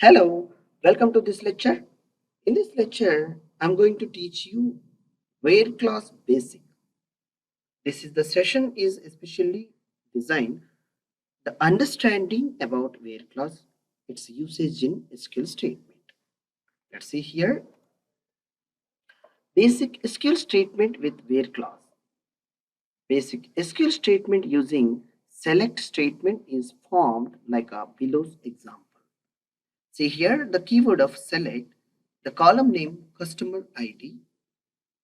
Hello, welcome to this lecture. In this lecture, I'm going to teach you where class basic. This is the session is especially designed the understanding about where class, its usage in SQL statement. Let's see here. Basic SQL statement with where clause. Basic SQL statement using select statement is formed like a below's example. See here the keyword of select, the column name customer ID,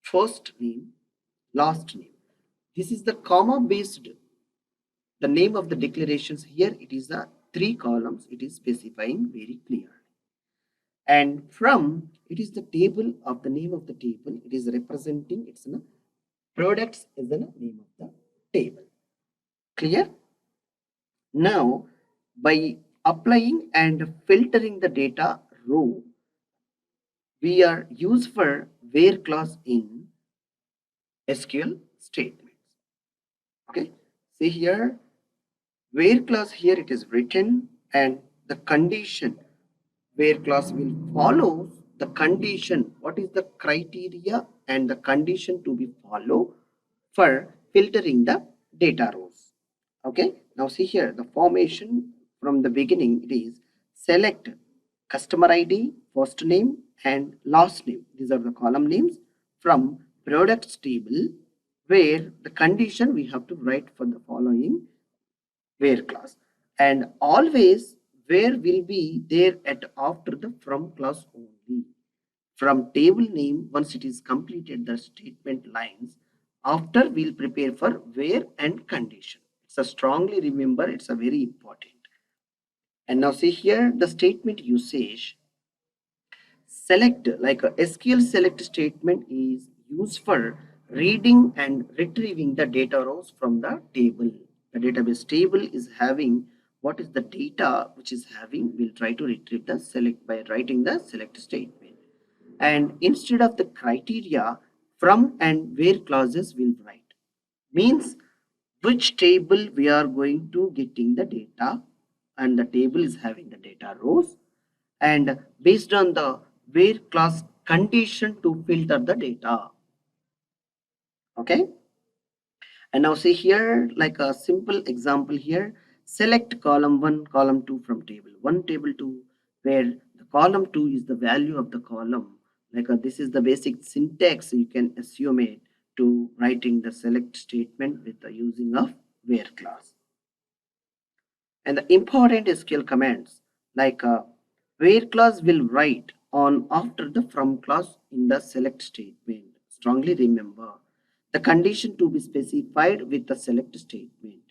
first name, last name. This is the comma based, the name of the declarations here. It is the three columns, it is specifying very clearly. And from, it is the table of the name of the table, it is representing its products is the name of the table. Clear? Now, by applying and filtering the data row, we are used for where clause in SQL statements. Okay, see here, where clause here it is written, and the condition where clause will follow the condition. What is the criteria and the condition to be followed for filtering the data rows? Okay, now see here the formation from the beginning. It is select customer ID, first name and last name. These are the column names from products table, where the condition we have to write for the following where clause, and always where will be there at after the from clause only. From table name, once it is completed the statement lines, after we'll prepare for where and condition. It's a strongly remember, it's a very important. And now see here the statement usage. Select, like a SQL select statement is used for reading and retrieving the data rows from the table. The database table is having what is the data which is having, we'll try to retrieve the select by writing the select statement. And instead of the criteria, from and where clauses will write. Means which table we are going to getting the data, and the table is having the data rows, and based on the where clause condition to filter the data. Okay, and now see here like a simple example here. Select column 1 column 2 from table 1 table 2, where the column 2 is the value of the column. Like this is the basic syntax you can assume it to writing the select statement with the using of where clause. And the important SQL commands like where clause will write on after the from clause in the select statement. Strongly remember the condition to be specified with the select statement.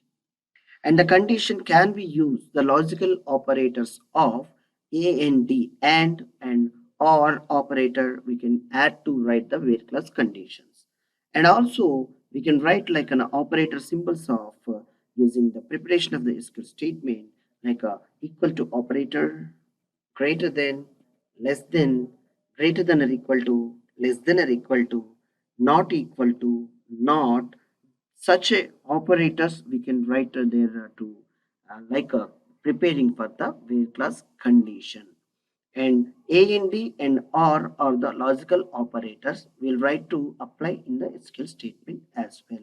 And the condition can be used the logical operators of and or operator we can add to write the where clause conditions. And also we can write like an operator symbols of using the preparation of the SQL statement, like a equal to operator, greater than, less than, greater than or equal to, less than or equal to, not equal to, not. Such a operators we can write there to like preparing for the where clause condition. And and or are the logical operators we'll write to apply in the SQL statement as well.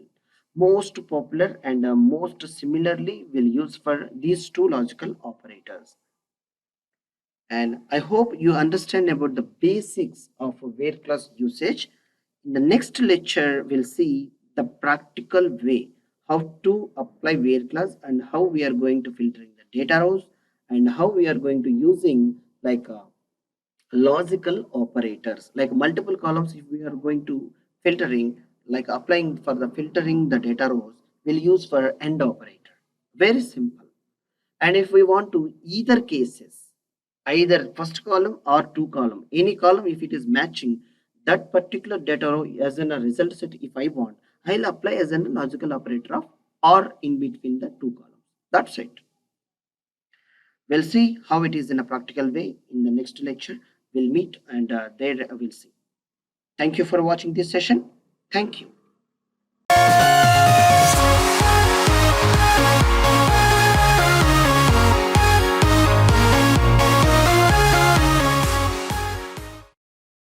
Most popular and most similarly will use for these two logical operators. And I hope you understand about the basics of where clause usage. In the next lecture, we'll see the practical way how to apply where clause and how we are going to filtering the data rows and how we are going to using like logical operators like multiple columns. If we are going to filtering, like applying for the filtering the data rows, we'll use for AND operator. Very simple. And if we want to either cases, either first column or two column, any column if it is matching that particular data row as in a result set, if I want, I'll apply as a logical operator of or in between the two columns. That's it. We'll see how it is in a practical way in the next lecture. We'll meet and there we'll see. Thank you for watching this session. Thank you.